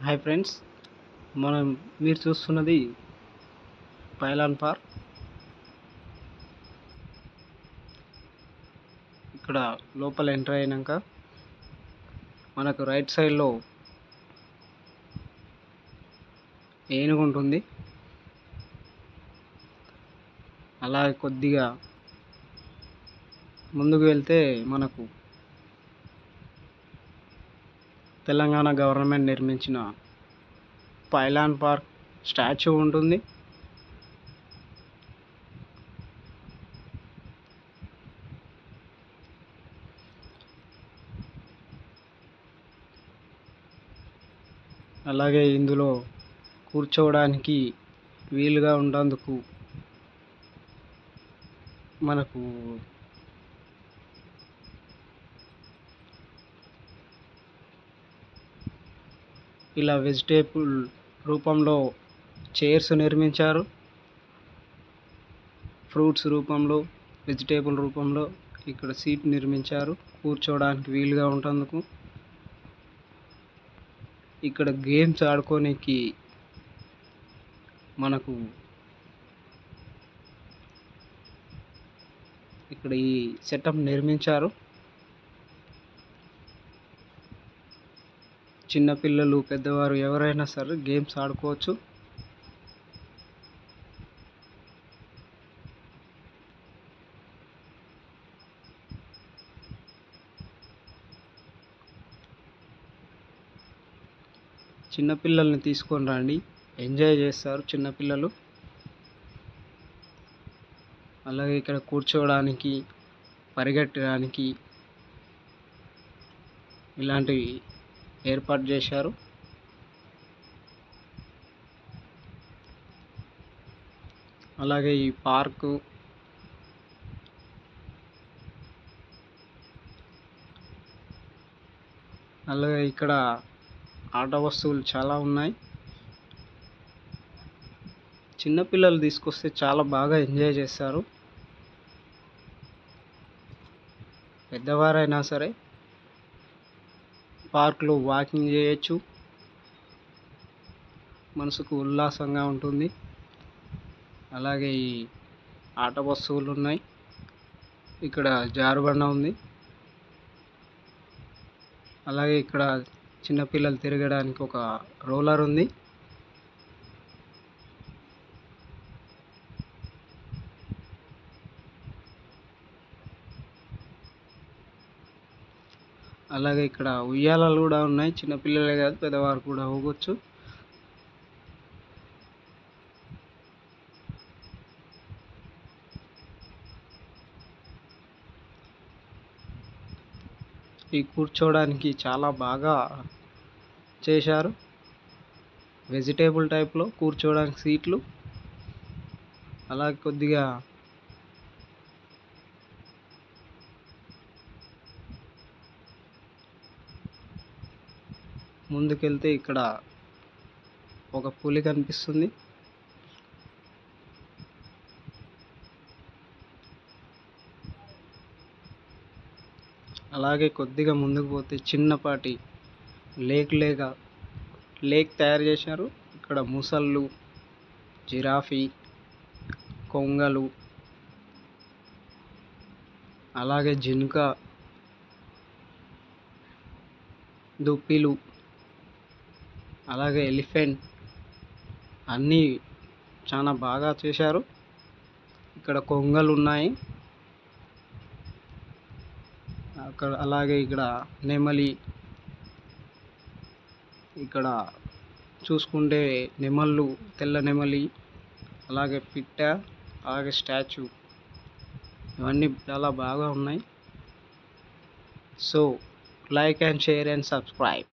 Hi friends, మీరు చూస్తున్నది pylon park. ఇక్కడ లోపల ఎంటర్ అయినాక మనకు రైట్ సైడ్లో ఏనుగు ఉంటుంది. అలాగే కొద్దిగా ముందుకు వెళ్తే మనకు తెలంగాణ గవర్నమెంట్ నిర్మించిన పైలాన్ పార్క్ స్టాచ్యూ ఉంటుంది. అలాగే ఇందులో కూర్చోవడానికి వీలుగా ఉండేందుకు మనకు ఇలా వెజిటేబుల్ రూపంలో చైర్స్ నిర్మించారు. ఫ్రూట్స్ రూపంలో, వెజిటేబుల్ రూపంలో ఇక్కడ సీట్ నిర్మించారు కూర్చోవడానికి వీలుగా ఉండేందుకు. ఇక్కడ గేమ్స్ ఆడుకోనికి మనకు ఇక్కడ ఈ సెటప్ నిర్మించారు. చిన్నపిల్లలు, పెద్దవారు ఎవరైనా సరే గేమ్స్ ఆడుకోవచ్చు. చిన్నపిల్లల్ని తీసుకొని రండి, ఎంజాయ్ చేస్తారు చిన్నపిల్లలు. అలాగే ఇక్కడ కూర్చోవడానికి, పరిగెట్టడానికి ఇలాంటివి ఏర్పాటు చేశారు. అలాగే ఈ పార్కు అలాగే ఇక్కడ ఆట వస్తువులు చాలా ఉన్నాయి. చిన్నపిల్లలు తీసుకొస్తే చాలా బాగా ఎంజాయ్ చేస్తారు. పెద్దవారైనా సరే పార్క్లో వాకింగ్ చేయొచ్చు, మనసుకు ఉల్లాసంగా ఉంటుంది. అలాగే ఈ ఆట వస్తువులు ఉన్నాయి. ఇక్కడ జారుబండ ఉంది. అలాగే ఇక్కడ చిన్నపిల్లలు తిరగడానికి ఒక రోలర్ ఉంది. అలాగే ఇక్కడ ఉయ్యాలలు కూడా ఉన్నాయి. చిన్నపిల్లలే కాదు, పెద్దవారు కూడా ఊగొచ్చు. ఈ కూర్చోవడానికి చాలా బాగా చేశారు. వెజిటేబుల్ టైప్లో కూర్చోవడానికి సీట్లు. అలాగే కొద్దిగా ముందుకెళ్తే ఇక్కడ ఒక పులి కనిపిస్తుంది. అలాగే కొద్దిగా ముందుకు పోతే చిన్నపాటి లేక్ తయారు చేశారు. ఇక్కడ ముసళ్ళు, జిరాఫీ, కొంగలు, అలాగే జింక, దుప్పిలు, అలాగే ఎలిఫెంట్ అన్నీ చాలా బాగా చేశారు. ఇక్కడ కొంగలు ఉన్నాయి. అలాగే ఇక్కడ నెమలి, ఇక్కడ చూసుకుంటే నెమళ్ళు, తెల్ల నెమలి, అలాగే పిట్ట, అలాగే స్టాచ్యూ ఇవన్నీ చాలా బాగా ఉన్నాయి. So like and share and subscribe.